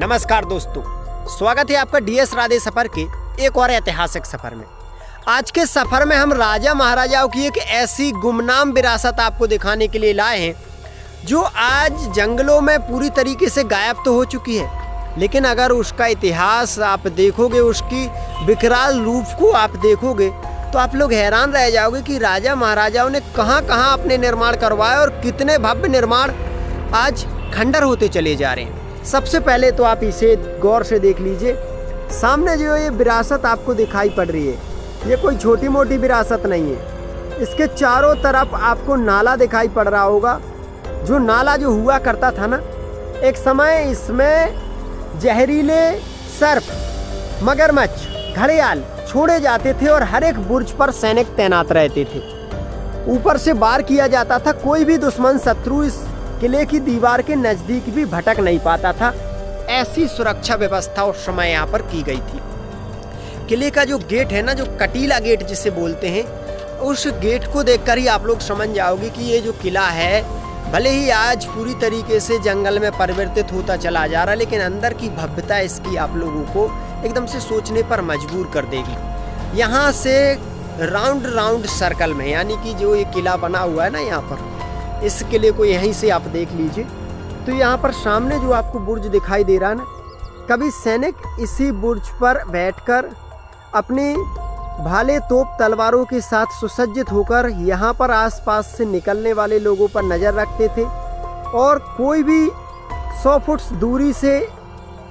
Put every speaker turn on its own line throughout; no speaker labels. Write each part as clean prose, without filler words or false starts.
नमस्कार दोस्तों, स्वागत है आपका डीएस राधे सफर के एक और ऐतिहासिक सफर में। आज के सफर में हम राजा महाराजाओं की एक ऐसी गुमनाम विरासत आपको दिखाने के लिए लाए हैं जो आज जंगलों में पूरी तरीके से गायब तो हो चुकी है, लेकिन अगर उसका इतिहास आप देखोगे, उसकी विकराल रूप को आप देखोगे तो आप लोग हैरान रह जाओगे कि राजा महाराजाओं ने कहां कहां अपने निर्माण करवाए और कितने भव्य निर्माण आज खंडर होते चले जा रहे हैं। सबसे पहले तो आप इसे गौर से देख लीजिए। सामने जो ये विरासत आपको दिखाई पड़ रही है, ये कोई छोटी मोटी विरासत नहीं है। इसके चारों तरफ आपको नाला दिखाई पड़ रहा होगा। जो नाला जो हुआ करता था ना, एक समय इसमें जहरीले सर्प, मगरमच्छ, घड़ियाल छोड़े जाते थे और हर एक बुर्ज पर सैनिक तैनात रहते थे। ऊपर से वार किया जाता था। कोई भी दुश्मन शत्रु इस किले की दीवार के नजदीक भी भटक नहीं पाता था। ऐसी सुरक्षा व्यवस्था उस समय यहाँ पर की गई थी। किले का जो गेट है ना, जो कटीला गेट जिसे बोलते हैं, उस गेट को देखकर ही आप लोग समझ जाओगे कि ये जो किला है, भले ही आज पूरी तरीके से जंगल में परिवर्तित होता चला जा रहा है, लेकिन अंदर की भव्यता इसकी आप लोगों को एकदम से सोचने पर मजबूर कर देगी। यहाँ से राउंड सर्कल में, यानी कि जो ये किला बना हुआ है ना, यहाँ पर इस किले को यहीं से आप देख लीजिए तो यहाँ पर सामने जो आपको बुर्ज दिखाई दे रहा है ना, कभी सैनिक इसी बुर्ज पर बैठकर अपनी भाले तोप तलवारों के साथ सुसज्जित होकर यहाँ पर आसपास से निकलने वाले लोगों पर नज़र रखते थे और कोई भी 100 फुट दूरी से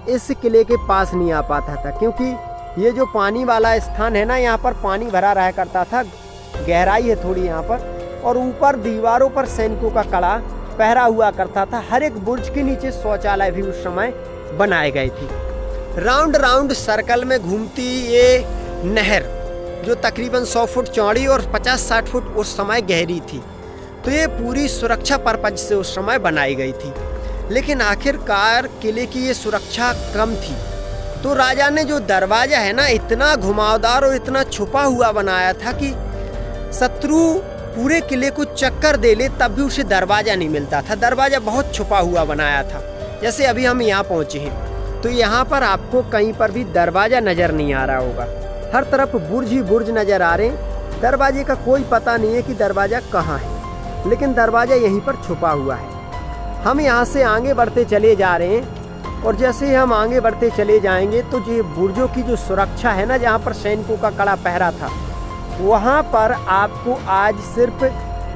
इस किले के पास नहीं आ पाता था, क्योंकि ये जो पानी वाला स्थान है ना, यहाँ पर पानी भरा रहा करता था। गहराई है थोड़ी यहाँ पर, और ऊपर दीवारों पर सैनिकों का कड़ा पहरा हुआ करता था। हर एक बुर्ज के नीचे शौचालय भी उस समय बनाए गए थे। राउंड सर्कल में घूमती ये नहर, जो तकरीबन 100 फुट चौड़ी और 50-60 फुट उस समय गहरी थी, तो ये पूरी सुरक्षा पर्पज से उस समय बनाई गई थी। लेकिन आखिरकार किले की ये सुरक्षा कम थी, तो राजा ने जो दरवाजा है ना, इतना घुमावदार और इतना छुपा हुआ बनाया था कि शत्रु पूरे किले को चक्कर दे ले तब भी उसे दरवाजा नहीं मिलता था। दरवाजा बहुत छुपा हुआ बनाया था। जैसे अभी हम यहाँ पहुँचे हैं तो यहाँ पर आपको कहीं पर भी दरवाजा नज़र नहीं आ रहा होगा। हर तरफ बुर्ज ही बुर्ज नज़र आ रहे हैं। दरवाजे का कोई पता नहीं है कि दरवाजा कहाँ है, लेकिन दरवाजा यहीं पर छुपा हुआ है। हम यहाँ से आगे बढ़ते चले जा रहे हैं और जैसे ही हम आगे बढ़ते चले जाएंगे तो ये बुर्जों की जो सुरक्षा है ना, जहाँ पर सैनिकों का कड़ा पहरा था, वहाँ पर आपको आज सिर्फ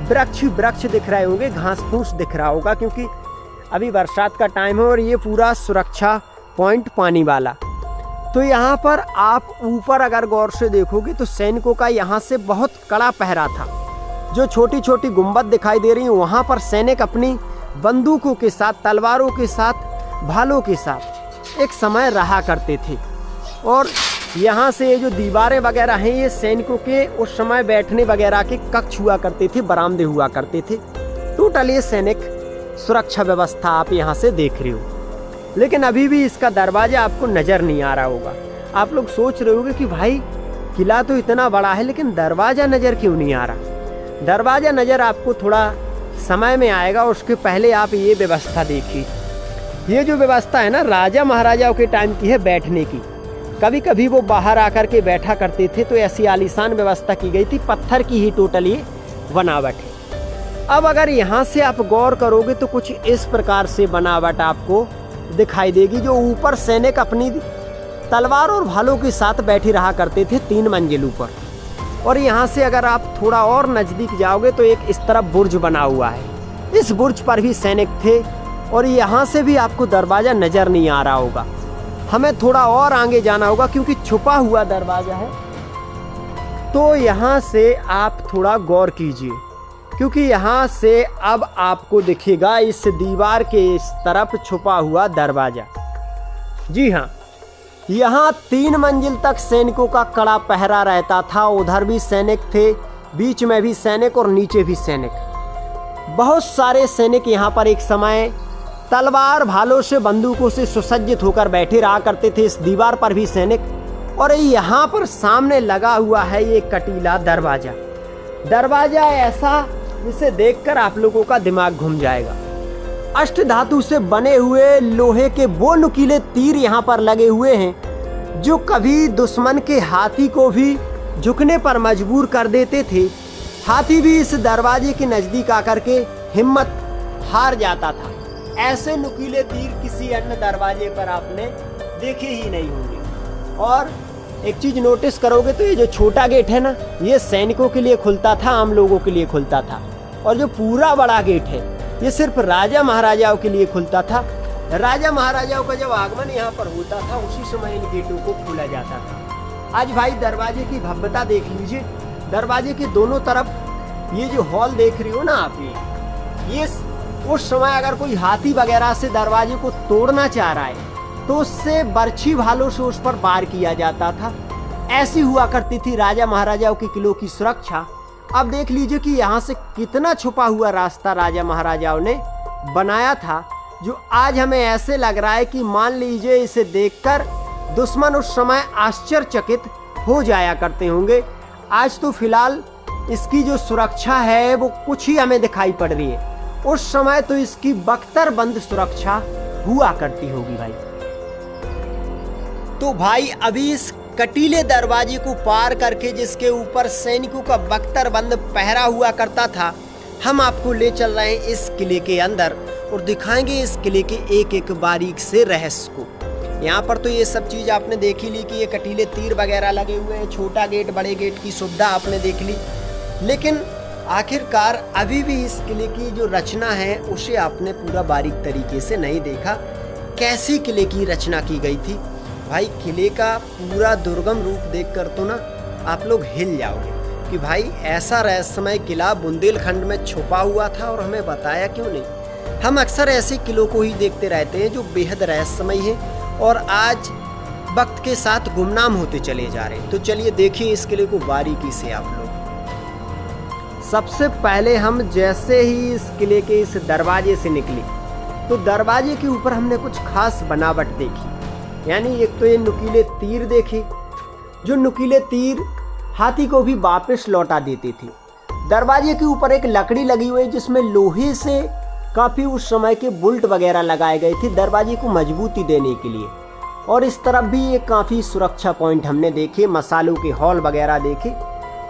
वृक्ष दिख रहे होंगे, घास फूस दिख रहा होगा, क्योंकि अभी बरसात का टाइम है और ये पूरा सुरक्षा पॉइंट पानी वाला। तो यहाँ पर आप ऊपर अगर गौर से देखोगे तो सैनिकों का यहाँ से बहुत कड़ा पहरा था। जो छोटी छोटी गुंबद दिखाई दे रही हैं, वहाँ पर सैनिक अपनी बंदूकों के साथ, तलवारों के साथ, भालों के साथ एक समय रहा करते थे। और यहाँ से ये जो दीवारें वगैरह हैं, ये सैनिकों के उस समय बैठने वगैरह के कक्ष हुआ करते थे, बरामदे हुआ करते थे। टोटल ये सैनिक सुरक्षा व्यवस्था आप यहाँ से देख रहे हो, लेकिन अभी भी इसका दरवाजा आपको नज़र नहीं आ रहा होगा। आप लोग सोच रहे होंगे कि भाई किला तो इतना बड़ा है, लेकिन दरवाजा नज़र क्यों नहीं आ रहा। दरवाजा नज़र आपको थोड़ा समय में आएगा। उसके पहले आप ये व्यवस्था देखिए। ये जो व्यवस्था है ना, राजा महाराजाओं के टाइम की है बैठने की। कभी कभी वो बाहर आकर के बैठा करते थे, तो ऐसी आलीशान व्यवस्था की गई थी। पत्थर की ही टोटल ये बनावट है। अब अगर यहाँ से आप गौर करोगे तो कुछ इस प्रकार से बनावट आपको दिखाई देगी। जो ऊपर सैनिक अपनी तलवार और भालों के साथ बैठे रहा करते थे 3 मंजिल ऊपर। और यहाँ से अगर आप थोड़ा और नज़दीक जाओगे तो एक इस तरफ बुर्ज बना हुआ है। इस बुर्ज पर भी सैनिक थे और यहाँ से भी आपको दरवाज़ा नज़र नहीं आ रहा होगा। हमें थोड़ा और आगे जाना होगा क्योंकि छुपा हुआ दरवाज़ा है। तो यहाँ से आप थोड़ा गौर कीजिए, क्योंकि यहाँ से अब आपको दिखेगा इस दीवार के इस तरफ छुपा हुआ दरवाज़ा। जी हाँ, यहाँ 3 मंजिल तक सैनिकों का कड़ा पहरा रहता था। उधर भी सैनिक थे, बीच में भी सैनिक और नीचे भी सैनिक। बहुत सारे सैनिक यहाँ पर एक समय तलवार भालों से, बंदूकों से सुसज्जित होकर बैठे रहा करते थे। इस दीवार पर भी सैनिक। और यहाँ पर सामने लगा हुआ है ये कटीला दरवाजा। दरवाजा ऐसा जिसे देखकर आप लोगों का दिमाग घूम जाएगा। अष्ट धातु से बने हुए लोहे के वो नुकीले तीर यहाँ पर लगे हुए हैं जो कभी दुश्मन के हाथी को भी झुकने पर मजबूर कर देते थे। हाथी भी इस दरवाजे के नजदीक आकर के हिम्मत हार जाता था। ऐसे नुकीले तीर किसी अन्य दरवाजे पर आपने देखे ही नहीं होंगे। और एक चीज नोटिस करोगे तो ये जो छोटा गेट है ना, ये सैनिकों के लिए खुलता था, आम लोगों के लिए खुलता था। और जो पूरा बड़ा गेट है ये सिर्फ राजा महाराजाओं के लिए खुलता था। राजा महाराजाओं का जब आगमन यहाँ पर होता था उसी समय इन गेटों को खोला जाता था। आज भाई दरवाजे की भव्यता देख लीजिए। दरवाजे के दोनों तरफ ये जो हॉल देख रही हो ना आप, ये उस समय अगर कोई हाथी वगैरह से दरवाजे को तोड़ना चाह रहा है तो उससे बर्छी भालों से उस पर वार किया जाता था। ऐसी हुआ करती थी राजा महाराजाओं के किलों की सुरक्षा। अब देख लीजिए कि यहाँ से कितना छुपा हुआ रास्ता राजा महाराजाओं ने बनाया था, जो आज हमें ऐसे लग रहा है कि मान लीजिए इसे देखकर दुश्मन उस समय आश्चर्यचकित हो जाया करते होंगे। आज तो फिलहाल इसकी जो सुरक्षा है वो कुछ ही हमें दिखाई पड़ रही है, उस समय तो इसकी बख्तरबंद सुरक्षा हुआ करती होगी भाई। तो भाई अभी इस कटीले दरवाजे को पार करके जिसके ऊपर सैनिकों का बख्तरबंद पहरा हुआ करता था, हम आपको ले चल रहे हैं इस किले के अंदर और दिखाएंगे इस किले के एक एक बारीक से रहस्य को। यहाँ पर तो ये सब चीज़ आपने देख ही ली कि ये कटीले तीर वगैरह लगे हुए हैं, छोटा गेट बड़े गेट की सुविधा आपने देख ली, लेकिन आखिरकार अभी भी इस किले की जो रचना है उसे आपने पूरा बारीक तरीके से नहीं देखा। कैसी किले की रचना की गई थी भाई। किले का पूरा दुर्गम रूप देखकर तो ना आप लोग हिल जाओगे कि भाई ऐसा रहस्यमय किला बुंदेलखंड में छुपा हुआ था और हमें बताया क्यों नहीं। हम अक्सर ऐसे किलों को ही देखते रहते हैं जो बेहद रहस्यमय हैं और आज वक्त के साथ गुमनाम होते चले जा रहे हैं। तो चलिए देखिए इस किले को बारीकी से आप लोग। सबसे पहले हम जैसे ही इस किले के इस दरवाजे से निकले तो दरवाजे के ऊपर हमने कुछ खास बनावट देखी। यानी एक तो ये नुकीले तीर देखे, जो नुकीले तीर हाथी को भी वापस लौटा देते थे। दरवाजे के ऊपर एक लकड़ी लगी हुई जिसमें लोहे से काफ़ी उस समय के बुल्ट वगैरह लगाए गए थे दरवाजे को मजबूती देने के लिए। और इस तरफ भी ये काफ़ी सुरक्षा पॉइंट हमने देखे, मसालों के हॉल वगैरह देखे,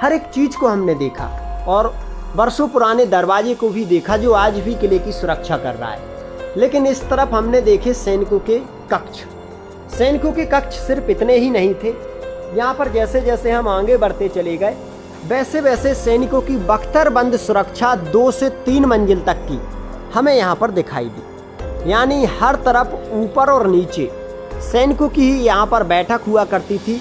हर एक चीज़ को हमने देखा। और बरसों पुराने दरवाजे को भी देखा जो आज भी किले की सुरक्षा कर रहा है। लेकिन इस तरफ हमने देखे सैनिकों के कक्ष। सैनिकों के कक्ष सिर्फ इतने ही नहीं थे, यहाँ पर जैसे जैसे हम आगे बढ़ते चले गए वैसे वैसे सैनिकों की बख्तरबंद सुरक्षा 2 से 3 मंजिल तक की हमें यहाँ पर दिखाई दी। यानी हर तरफ ऊपर और नीचे सैनिकों की ही यहाँ पर बैठक हुआ करती थी।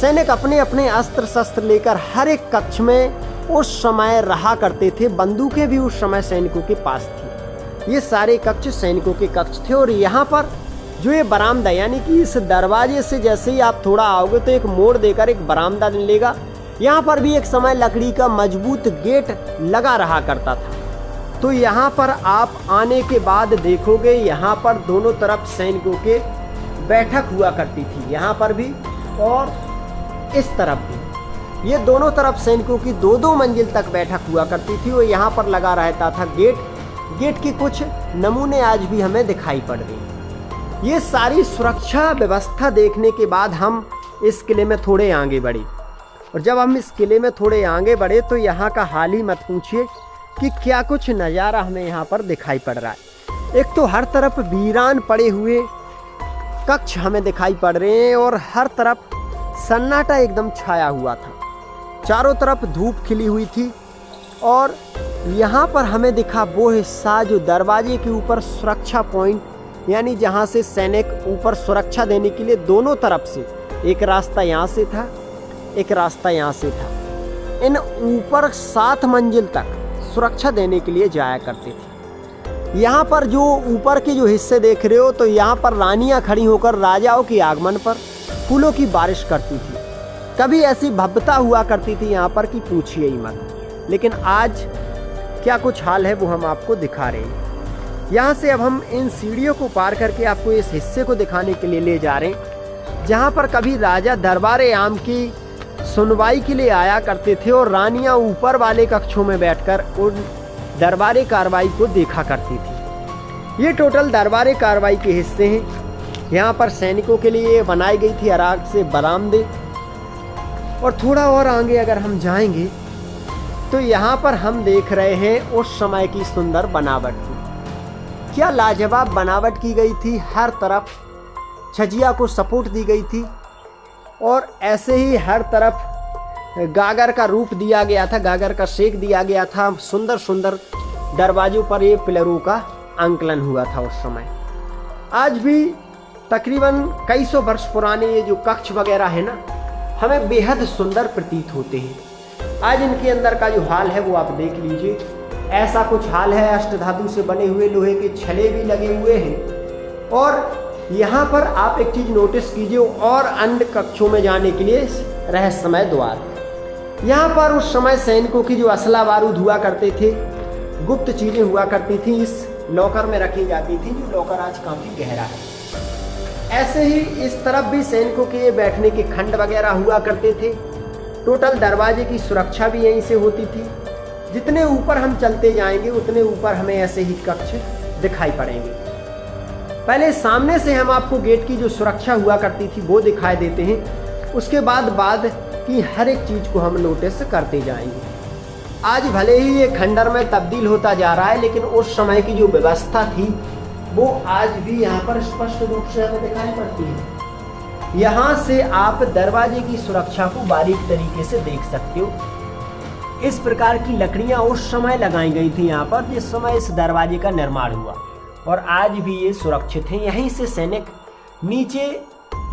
सैनिक अपने अपने अस्त्र शस्त्र लेकर हर एक कक्ष में उस समय रहा करते थे। बंदूकें भी उस समय सैनिकों के पास थी। ये सारे कक्ष सैनिकों के कक्ष थे। और यहाँ पर जो ये बरामदा, यानी कि इस दरवाजे से जैसे ही आप थोड़ा आओगे तो एक मोड़ देकर एक बरामदा मिलेगा। यहाँ पर भी एक समय लकड़ी का मजबूत गेट लगा रहा करता था। तो यहाँ पर आप आने के बाद देखोगे यहाँ पर दोनों तरफ सैनिकों के बैठक हुआ करती थी, यहाँ पर भी और इस तरफ भी। ये दोनों तरफ सैनिकों की 2-2 मंजिल तक बैठक हुआ करती थी और यहाँ पर लगा रहता था गेट। गेट के कुछ नमूने आज भी हमें दिखाई पड़ रहे हैं। ये सारी सुरक्षा व्यवस्था देखने के बाद हम इस किले में थोड़े आगे बढ़े। और जब हम इस किले में थोड़े आगे बढ़े तो यहाँ का हाल ही मत पूछिए कि क्या कुछ नज़ारा हमें यहाँ पर दिखाई पड़ रहा है। एक तो हर तरफ वीरान पड़े हुए कक्ष हमें दिखाई पड़ रहे हैं और हर तरफ सन्नाटा एकदम छाया हुआ था। चारों तरफ धूप खिली हुई थी और यहाँ पर हमें दिखा वो हिस्सा जो दरवाजे के ऊपर सुरक्षा पॉइंट, यानी जहाँ से सैनिक ऊपर सुरक्षा देने के लिए दोनों तरफ से, एक रास्ता यहाँ से था एक रास्ता यहाँ से था, इन ऊपर 7 मंजिल तक सुरक्षा देने के लिए जाया करते थे। यहाँ पर जो ऊपर के जो हिस्से देख रहे हो तो यहाँ पर रानियाँ खड़ी होकर राजाओं के आगमन पर फूलों की बारिश करती थी। कभी ऐसी भव्यता हुआ करती थी यहाँ पर कि पूछिए ही मत। लेकिन आज क्या कुछ हाल है वो हम आपको दिखा रहे हैं। यहाँ से अब हम इन सीढ़ियों को पार करके आपको इस हिस्से को दिखाने के लिए ले जा रहे हैं जहाँ पर कभी राजा दरबारे आम की सुनवाई के लिए आया करते थे और रानियाँ ऊपर वाले कक्षों में बैठकर उन दरबारी कार्रवाई को देखा करती थी। ये टोटल दरबारी कार्रवाई के हिस्से हैं। यहाँ पर सैनिकों के लिए बनाई गई थी अराग से बरामदे। और थोड़ा और आगे अगर हम जाएंगे तो यहाँ पर हम देख रहे हैं उस समय की सुंदर बनावट को। क्या लाजवाब बनावट की गई थी, हर तरफ छजिया को सपोर्ट दी गई थी और ऐसे ही हर तरफ गागर का रूप दिया गया था, गागर का शेक दिया गया था। सुंदर सुंदर दरवाजों पर ये पिलरों का आंकलन हुआ था उस समय। आज भी तकरीबन कई सौ वर्ष पुराने ये जो कक्ष वगैरह है ना, हमें बेहद सुंदर प्रतीत होते हैं। आज इनके अंदर का जो हाल है वो आप देख लीजिए, ऐसा कुछ हाल है। अष्टधातु से बने हुए लोहे के छले भी लगे हुए हैं। और यहाँ पर आप एक चीज नोटिस कीजिए, और अन्य कक्षों में जाने के लिए रहस्यमय द्वार। यहाँ पर उस समय सैनिकों की जो असला बारूद हुआ करते थे, गुप्त चीजें हुआ करती थी, इस लॉकर में रखी जाती थी, जो लॉकर आज काफी गहरा है। ऐसे ही इस तरफ भी सैनिकों के बैठने के खंड वगैरह हुआ करते थे। टोटल दरवाजे की सुरक्षा भी यहीं से होती थी। जितने ऊपर हम चलते जाएंगे उतने ऊपर हमें ऐसे ही कक्ष दिखाई पड़ेंगे। पहले सामने से हम आपको गेट की जो सुरक्षा हुआ करती थी वो दिखाई देते हैं, उसके बाद की हर एक चीज को हम नोटिस करते जाएंगे। आज भले ही ये खंडर में तब्दील होता जा रहा है, लेकिन उस समय की जो व्यवस्था थी वो आज भी यहाँ पर स्पष्ट रूप से हमें दिखाई पड़ती है। यहाँ से आप दरवाजे की सुरक्षा को बारीक तरीके से देख सकते हो। इस प्रकार की लकड़ियाँ उस समय लगाई गई थी यहाँ पर जिस समय इस दरवाजे का निर्माण हुआ, और आज भी ये सुरक्षित हैं। यहीं से सैनिक नीचे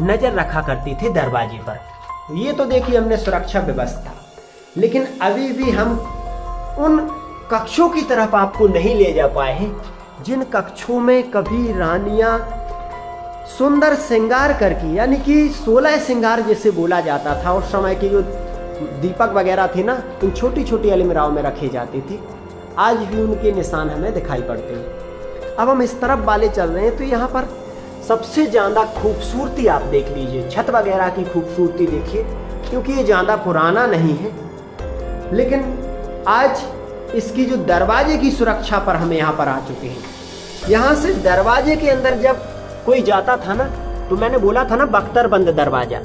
नजर रखा करते थे दरवाजे पर। ये तो देखिए हमने सुरक्षा व्यवस्था, लेकिन अभी भी हम उन कक्षों की तरफ आपको नहीं ले जा पाए हैं जिन कक्षों में कभी रानियां सुंदर श्रृंगार करके, यानी कि 16 श्रृंगार जैसे बोला जाता था। उस समय के जो दीपक वगैरह थे ना, इन छोटी छोटी अलमीराओं में रखे जाते थे। आज भी उनके निशान हमें दिखाई पड़ते हैं। अब हम इस तरफ वाले चल रहे हैं तो यहाँ पर सबसे ज़्यादा खूबसूरती आप देख लीजिए, छत वगैरह की खूबसूरती देखिए, क्योंकि ये ज़्यादा पुराना नहीं है। लेकिन आज इसकी जो दरवाजे की सुरक्षा पर हम यहाँ पर आ चुके हैं। यहाँ से दरवाजे के अंदर जब कोई जाता था ना, तो मैंने बोला था ना बख्तर बंद दरवाजा,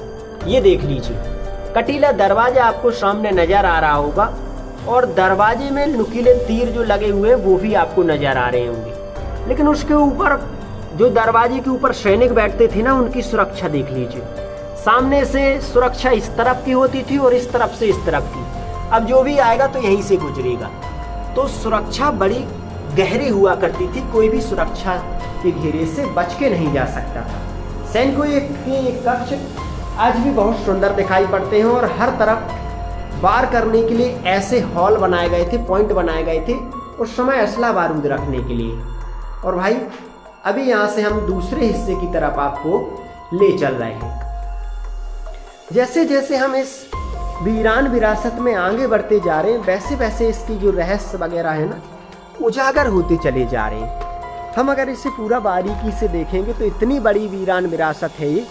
ये देख लीजिए, कटीला दरवाजा आपको सामने नजर आ रहा होगा, और दरवाजे में नुकीले तीर जो लगे हुए हैं वो भी आपको नजर आ रहे होंगे। लेकिन उसके ऊपर जो दरवाजे के ऊपर सैनिक बैठते थे ना, उनकी सुरक्षा देख लीजिए। सामने से सुरक्षा इस तरफ की होती थी और इस तरफ से इस तरफ की। अब जो भी आएगा तो यहीं से गुजरेगा। तो सुरक्षा बड़ी गहरी हुआ करती थी, कोई भी सुरक्षा के घेरे से बच के नहीं जा सकता था। सैनिकों के कक्ष आज भी बहुत सुंदर दिखाई पड़ते हैं, और हर तरफ वार करने के लिए ऐसे हॉल बनाए गए थे, पॉइंट बनाए गए थे उस समय असला बारूद रखने के लिए। और भाई अभी यहाँ से हम दूसरे हिस्से की तरफ आपको ले चल रहे हैं। जैसे जैसे हम इस वीरान विरासत में आगे बढ़ते जा रहे हैं, वैसे वैसे इसकी जो रहस्य वगैरह है ना, उजागर होते चले जा रहे हैं। हम अगर इसे पूरा बारीकी से देखेंगे तो इतनी बड़ी वीरान विरासत है ये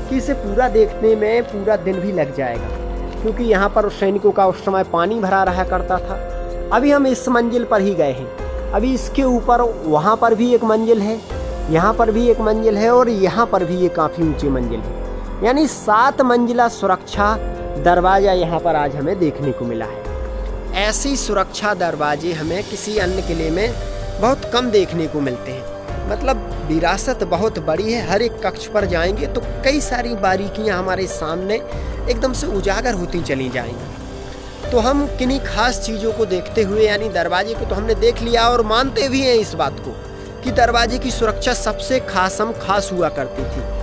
कि इसे पूरा देखने में पूरा दिन भी लग जाएगा, क्योंकि यहाँ पर उस सैनिकों का उस समय पानी भरा रहा करता था। अभी हम इस मंजिल पर ही गए हैं, अभी इसके ऊपर वहाँ पर भी एक मंजिल है, यहाँ पर भी एक मंजिल है, और यहाँ पर भी ये काफ़ी ऊंची मंजिल है। यानी 7 मंजिला सुरक्षा दरवाजा यहाँ पर आज हमें देखने को मिला है। ऐसी सुरक्षा दरवाजे हमें किसी अन्य किले में बहुत कम देखने को मिलते हैं। मतलब विरासत बहुत बड़ी है। हर एक कक्ष पर जाएंगे तो कई सारी बारीकियाँ हमारे सामने एकदम से उजागर होती चली जाएंगी। तो हम किन्हीं खास चीज़ों को देखते हुए, यानी दरवाजे को तो हमने देख लिया और मानते भी हैं इस बात को कि दरवाजे की सुरक्षा सबसे खास हुआ करती थी।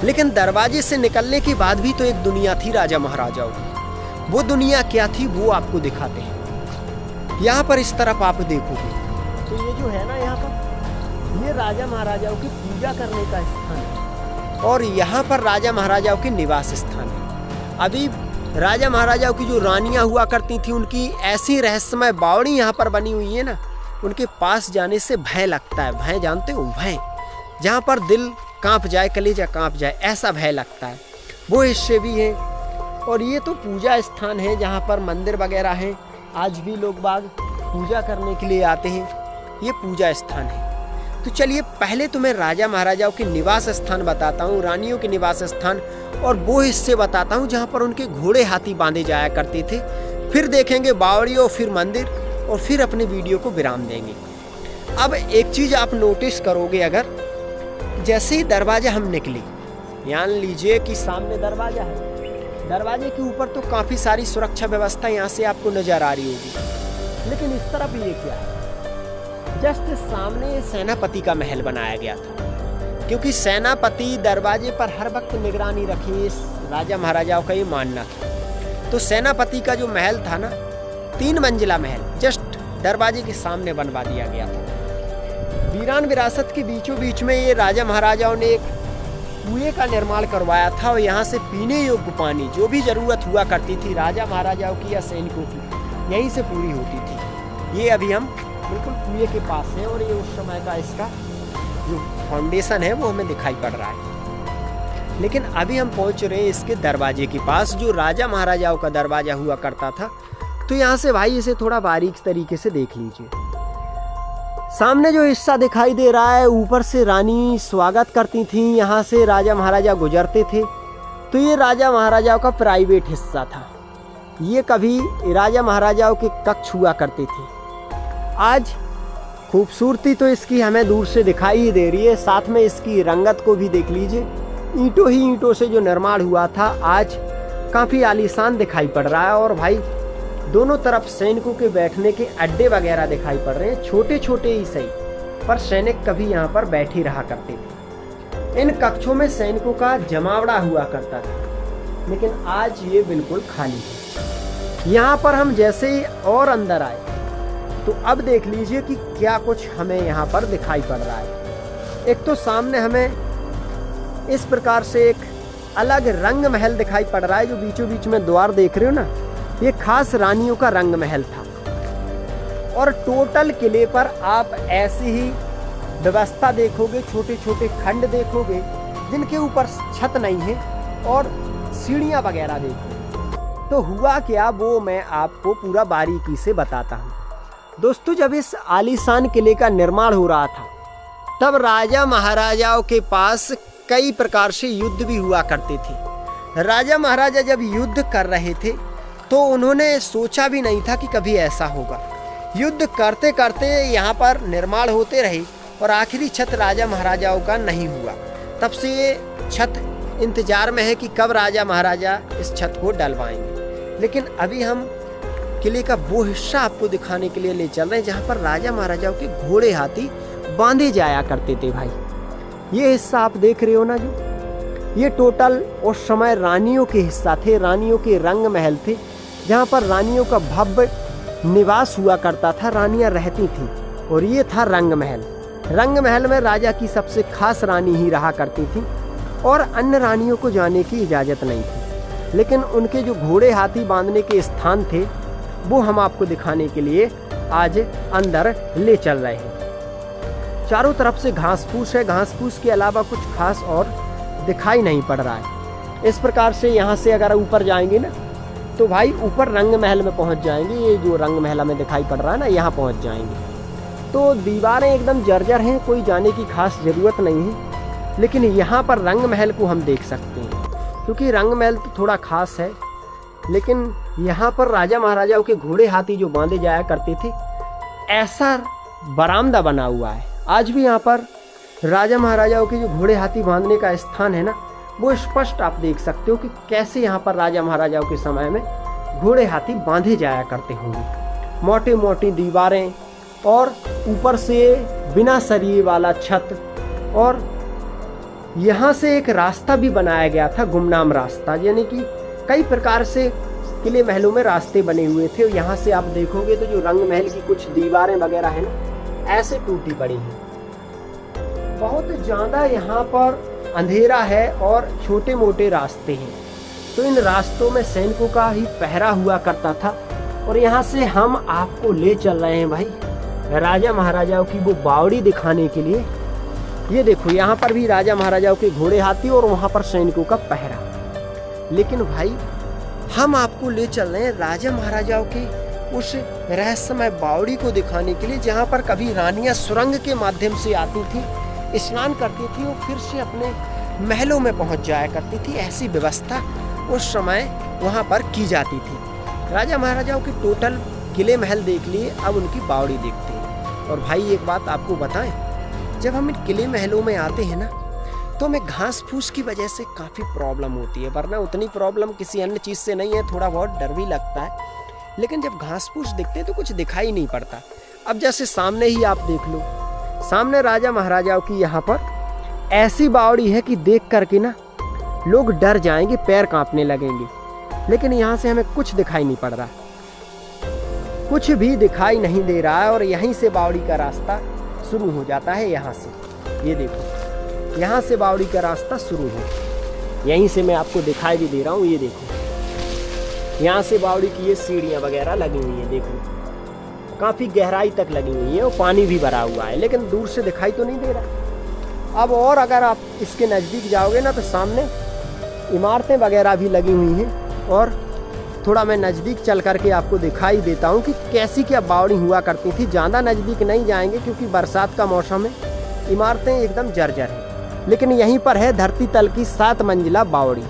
लेकिन दरवाजे से निकलने के बाद भी तो एक दुनिया थी राजा महाराजाओं की। वो दुनिया क्या थी वो आपको दिखाते हैं। यहाँ पर इस तरफ आप देखोगे तो ये जो है ना, यहाँ पर ये राजा महाराजाओं की पूजा करने का स्थान है, और यहाँ पर राजा महाराजाओं के निवास स्थान है। अभी राजा महाराजाओं की जो रानियाँ हुआ करती थी, उनकी ऐसी रहस्यमय बावड़ी यहाँ पर बनी हुई है ना, उनके पास जाने से भय लगता है। भय जानते हो, भय, जहाँ पर दिल कांप जाए, कलेजा कांप जाए, ऐसा भय लगता है, वो हिस्से भी हैं। और ये तो पूजा स्थान है जहाँ पर मंदिर वगैरह हैं। आज भी लोग बाग पूजा करने के लिए आते हैं। ये पूजा स्थान है। तो चलिए पहले तुम्हें राजा महाराजाओं के निवास स्थान बताता हूँ, रानियों के निवास स्थान, और वो हिस्से बताता हूँ जहाँ पर उनके घोड़े हाथी बांधे जाया करते थे। फिर देखेंगे बावड़ी और फिर मंदिर, और फिर अपने वीडियो को विराम देंगे। अब एक चीज़ आप नोटिस करोगे, अगर जैसे ही दरवाजा हम निकले, मान लीजिए कि सामने दरवाजा है, दरवाजे के ऊपर तो काफ़ी सारी सुरक्षा व्यवस्था यहाँ से आपको नज़र आ रही होगी, लेकिन इस तरफ ये क्या है, जस्ट सामने सेनापति का महल बनाया गया था, क्योंकि सेनापति दरवाजे पर हर वक्त निगरानी रखे, इस राजा महाराजाओं का ये मानना था। तो सेनापति का जो महल था ना, 3 मंजिला महल जस्ट दरवाजे के सामने बनवा दिया गया था। वीरान विरासत के बीचों बीच में ये राजा महाराजाओं ने एक कुएं का निर्माण करवाया था, और यहाँ से पीने योग्य पानी जो भी ज़रूरत हुआ करती थी राजा महाराजाओं की या सैनिकों की, यहीं से पूरी होती थी। ये अभी हम बिल्कुल कुएं के पास हैं, और ये उस समय का इसका जो फाउंडेशन है वो हमें दिखाई पड़ रहा है। लेकिन अभी हम पहुँच रहे हैं इसके दरवाजे के पास, जो राजा महाराजाओं का दरवाजा हुआ करता था। तो यहाँ से भाई इसे थोड़ा बारीक तरीके से देख लीजिए। सामने जो हिस्सा दिखाई दे रहा है, ऊपर से रानी स्वागत करती थी, यहाँ से राजा महाराजा गुजरते थे। तो ये राजा महाराजाओं का प्राइवेट हिस्सा था। ये कभी राजा महाराजाओं के कक्ष हुआ करते थे। आज खूबसूरती तो इसकी हमें दूर से दिखाई ही दे रही है, साथ में इसकी रंगत को भी देख लीजिए। ईंटों ही ईंटों से जो निर्माण हुआ था, आज काफ़ी आलीशान दिखाई पड़ रहा है। और भाई दोनों तरफ सैनिकों के बैठने के अड्डे वगैरह दिखाई पड़ रहे हैं, छोटे छोटे ही सही, पर सैनिक कभी यहाँ पर बैठे रहा करते थे। इन कक्षों में सैनिकों का जमावड़ा हुआ करता था, लेकिन आज ये बिल्कुल खाली है। यहाँ पर हम जैसे ही और अंदर आए, तो अब देख लीजिए कि क्या कुछ हमें यहाँ पर दिखाई पड़ रहा है। एक तो सामने हमें इस प्रकार से एक अलग रंग महल दिखाई पड़ रहा है, जो बीचों बीच में द्वार देख रहे हो ना, ये खास रानियों का रंग महल था। और टोटल किले पर आप ऐसी ही व्यवस्था देखोगे, छोटे छोटे खंड देखोगे जिनके ऊपर छत नहीं है, और सीढ़ियाँ वगैरह देखोगे। तो हुआ क्या, वो मैं आपको पूरा बारीकी से बताता हूँ। दोस्तों, जब इस आलीशान किले का निर्माण हो रहा था, तब राजा महाराजाओं के पास कई प्रकार से युद्ध भी हुआ करते थे। राजा महाराजा जब युद्ध कर रहे थे, तो उन्होंने सोचा भी नहीं था कि कभी ऐसा होगा। युद्ध करते करते यहाँ पर निर्माण होते रहे, और आखिरी छत राजा महाराजाओं का नहीं हुआ। तब से ये छत इंतजार में है कि कब राजा महाराजा इस छत को डलवाएंगे। लेकिन अभी हम किले का वो हिस्सा आपको दिखाने के लिए ले चल रहे हैं जहाँ पर राजा महाराजाओं के घोड़े हाथी बांधे जाया करते थे। भाई ये हिस्सा आप देख रहे हो ना, जो ये टोटल उस समय रानियों के हिस्सा थे, रानियों के रंग महल थे, जहाँ पर रानियों का भव्य निवास हुआ करता था, रानियाँ रहती थीं। और ये था रंग महल। रंग महल में राजा की सबसे खास रानी ही रहा करती थी, और अन्य रानियों को जाने की इजाज़त नहीं थी। लेकिन उनके जो घोड़े हाथी बांधने के स्थान थे, वो हम आपको दिखाने के लिए आज अंदर ले चल रहे हैं। चारों तरफ से घास फूस है, घास फूस के अलावा कुछ खास और दिखाई नहीं पड़ रहा है। इस प्रकार से यहाँ से अगर ऊपर जाएंगे ना, तो भाई ऊपर रंग महल में पहुँच जाएंगे। ये जो रंग महल हमें दिखाई पड़ रहा है ना, यहाँ पहुँच जाएंगे। तो दीवारें एकदम जर्जर हैं, कोई जाने की खास ज़रूरत नहीं है। लेकिन यहाँ पर रंग महल को हम देख सकते हैं, क्योंकि रंग महल तो थोड़ा खास है। लेकिन यहाँ पर राजा महाराजाओं के घोड़े हाथी जो बांधे जाया करते थे, ऐसा बरामदा बना हुआ है। आज भी यहाँ पर राजा महाराजाओं के जो घोड़े हाथी बांधने का स्थान है ना, वो स्पष्ट आप देख सकते हो कि कैसे यहाँ पर राजा महाराजाओं के समय में घोड़े हाथी बांधे जाया करते होंगे। मोटी मोटी दीवारें, और ऊपर से बिना सरिये वाला छत, और यहाँ से एक रास्ता भी बनाया गया था, गुमनाम रास्ता। यानी कि कई प्रकार से किले महलों में रास्ते बने हुए थे। यहाँ से आप देखोगे तो जो रंग महल की कुछ दीवारें वगैरह है ना, ऐसे टूटी पड़ी हैं। बहुत ज़्यादा यहाँ पर अंधेरा है और छोटे मोटे रास्ते हैं। तो इन रास्तों में सैनिकों का ही पहरा हुआ करता था। और यहाँ से हम आपको ले चल रहे हैं भाई राजा महाराजाओं की वो बावड़ी दिखाने के लिए। ये देखो, यहाँ पर भी राजा महाराजाओं के घोड़े हाथी और वहाँ पर सैनिकों का पहरा। लेकिन भाई हम आपको ले चल रहे हैं राजा महाराजाओं के उस रहस्यमय बावड़ी को दिखाने के लिए, जहाँ पर कभी रानियां सुरंग के माध्यम से आती थी, स्नान करती थी और फिर से अपने महलों में पहुंच जाया करती थी। ऐसी व्यवस्था उस समय वहाँ पर की जाती थी। राजा महाराजाओं के टोटल किले महल देख लिए, अब उनकी बावड़ी देखते हैं। और भाई एक बात आपको बताएं, जब हम इन किले महलों में आते हैं ना, तो हमें घास फूस की वजह से काफ़ी प्रॉब्लम होती है, वरना उतनी प्रॉब्लम किसी अन्य चीज़ से नहीं है। थोड़ा बहुत डर भी लगता है, लेकिन जब घास फूस दिखते हैं तो कुछ दिखाई नहीं पड़ता। अब जैसे सामने ही आप देख लो, सामने राजा महाराजाओं की यहाँ पर ऐसी बावड़ी है कि देख करके ना लोग डर जाएंगे, पैर कांपने लगेंगे। लेकिन यहाँ से हमें कुछ दिखाई नहीं पड़ रहा, कुछ भी दिखाई नहीं दे रहा है। और यहीं से बावड़ी का रास्ता शुरू हो जाता है। यहाँ से ये देखो, यहाँ से बावड़ी का रास्ता शुरू हो, यहीं से मैं आपको दिखाई भी दे रहा हूँ। ये देखो, यहाँ से बावड़ी की ये सीढ़ियाँ वगैरह लगी हुई हैं, देखो काफ़ी गहराई तक लगी हुई है और पानी भी भरा हुआ है, लेकिन दूर से दिखाई तो नहीं दे रहा। अब और अगर आप इसके नज़दीक जाओगे ना, तो सामने इमारतें वगैरह भी लगी हुई हैं। और थोड़ा मैं नज़दीक चल करके आपको दिखाई देता हूँ कि कैसी क्या बावड़ी हुआ करती थी। ज़्यादा नज़दीक नहीं जाएंगे क्योंकि बरसात का मौसम है, इमारतें एकदम जर्जर हैं। लेकिन यहीं पर है धरती तल की 7 मंजिला बावड़ी,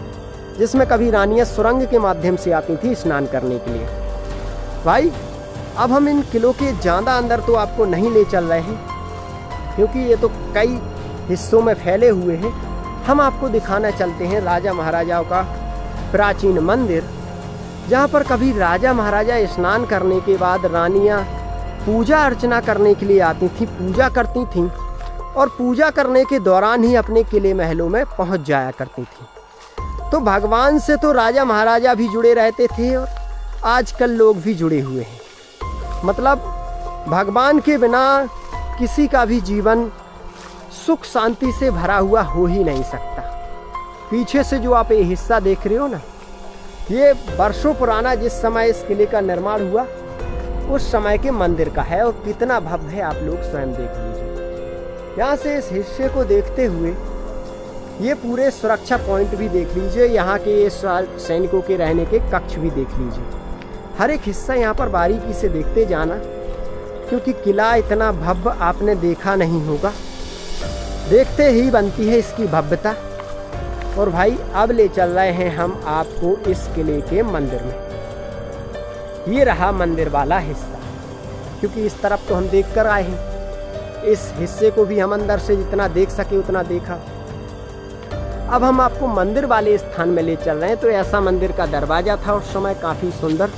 जिसमें कभी रानियाँ सुरंग के माध्यम से आती थी स्नान करने के लिए। भाई अब हम इन किलों के ज़्यादा अंदर तो आपको नहीं ले चल रहे हैं, क्योंकि ये तो कई हिस्सों में फैले हुए हैं। हम आपको दिखाना चलते हैं राजा महाराजाओं का प्राचीन मंदिर, जहाँ पर कभी राजा महाराजा स्नान करने के बाद रानियाँ पूजा अर्चना करने के लिए आती थीं, पूजा करती थीं और पूजा करने के दौरान ही अपने किले महलों में पहुँच जाया करती थीं। तो भगवान से तो राजा महाराजा भी जुड़े रहते थे और आजकल लोग भी जुड़े हुए हैं। मतलब भगवान के बिना किसी का भी जीवन सुख शांति से भरा हुआ हो ही नहीं सकता। पीछे से जो आप ये हिस्सा देख रहे हो ना, ये वर्षों पुराना जिस समय इस किले का निर्माण हुआ उस समय के मंदिर का है। और कितना भव्य है आप लोग स्वयं देख लीजिए। यहाँ से इस हिस्से को देखते हुए ये पूरे सुरक्षा पॉइंट भी देख लीजिए, यहाँ के ये सैनिकों के रहने के कक्ष भी देख लीजिए। हर एक हिस्सा यहाँ पर बारीकी से देखते जाना, क्योंकि किला इतना भव्य आपने देखा नहीं होगा, देखते ही बनती है इसकी भव्यता। और भाई अब ले चल रहे हैं हम आपको इस किले के मंदिर में। ये रहा मंदिर वाला हिस्सा, क्योंकि इस तरफ तो हम देख कर आए हैं, इस हिस्से को भी हम अंदर से जितना देख सके उतना देखा। अब हम आपको मंदिर वाले स्थान में ले चल रहे हैं। तो ऐसा मंदिर का दरवाजा था उस समय, काफ़ी सुंदर।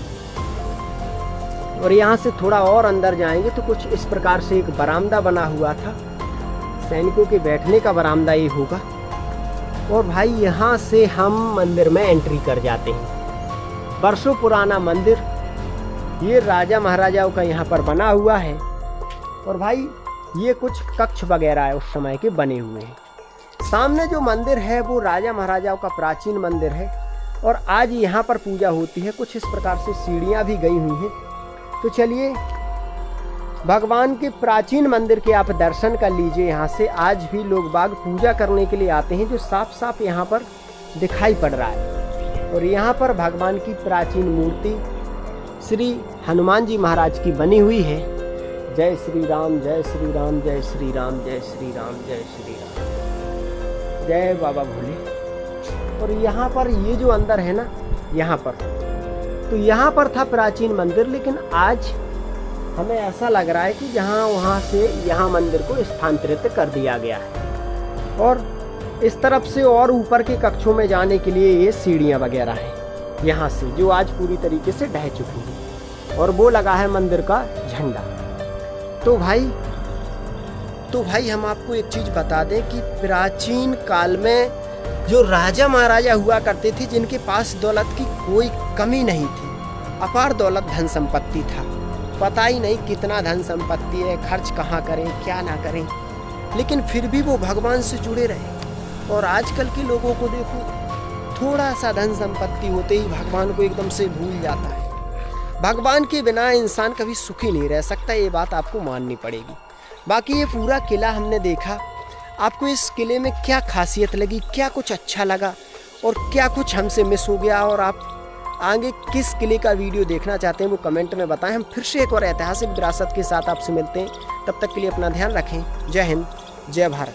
और यहाँ से थोड़ा और अंदर जाएंगे तो कुछ इस प्रकार से एक बरामदा बना हुआ था, सैनिकों के बैठने का बरामदा ये होगा। और भाई यहाँ से हम मंदिर में एंट्री कर जाते हैं। वर्षों पुराना मंदिर, ये राजा महाराजाओं का यहाँ पर बना हुआ है। और भाई ये कुछ कक्ष वगैरह है उस समय के बने हुए हैं। सामने जो मंदिर है वो राजा महाराजाओं का प्राचीन मंदिर है और आज यहाँ पर पूजा होती है। कुछ इस प्रकार से सीढ़ियाँ भी गई हुई हैं। तो चलिए भगवान के प्राचीन मंदिर के आप दर्शन कर लीजिए। यहाँ से आज भी लोग बाग पूजा करने के लिए आते हैं, जो साफ साफ यहाँ पर दिखाई पड़ रहा है। और यहाँ पर भगवान की प्राचीन मूर्ति श्री हनुमान जी महाराज की बनी हुई है। जय श्री राम, जय श्री राम, जय श्री राम, जय श्री राम, जय श्री राम, जय बाबा भोले। और यहाँ पर ये जो अंदर है ना, यहाँ पर तो यहाँ पर था प्राचीन मंदिर, लेकिन आज हमें ऐसा लग रहा है कि जहाँ वहाँ से यहाँ मंदिर को स्थानांतरित कर दिया गया है। और इस तरफ से और ऊपर के कक्षों में जाने के लिए ये सीढ़ियाँ वगैरह हैं यहाँ से, जो आज पूरी तरीके से ढह चुकी हैं। और वो लगा है मंदिर का झंडा। तो भाई हम आपको एक चीज़ बता दें कि प्राचीन काल में जो राजा महाराजा हुआ करते थे, जिनके पास दौलत की कोई कमी नहीं थी, अपार दौलत धन संपत्ति था, पता ही नहीं कितना धन संपत्ति है, खर्च कहाँ करें क्या ना करें, लेकिन फिर भी वो भगवान से जुड़े रहे। और आजकल के लोगों को देखो, थोड़ा सा धन संपत्ति होते ही भगवान को एकदम से भूल जाता है। भगवान के बिना इंसान कभी सुखी नहीं रह सकता, ये बात आपको माननी पड़ेगी। बाकी ये पूरा किला हमने देखा। आपको इस किले में क्या खासियत लगी, क्या कुछ अच्छा लगा और क्या कुछ हमसे मिस हो गया, और आप आगे किस किले का वीडियो देखना चाहते हैं वो कमेंट में बताएं। हम फिर से एक और ऐतिहासिक विरासत के साथ आपसे मिलते हैं। तब तक के लिए अपना ध्यान रखें। जय हिंद, जय भारत।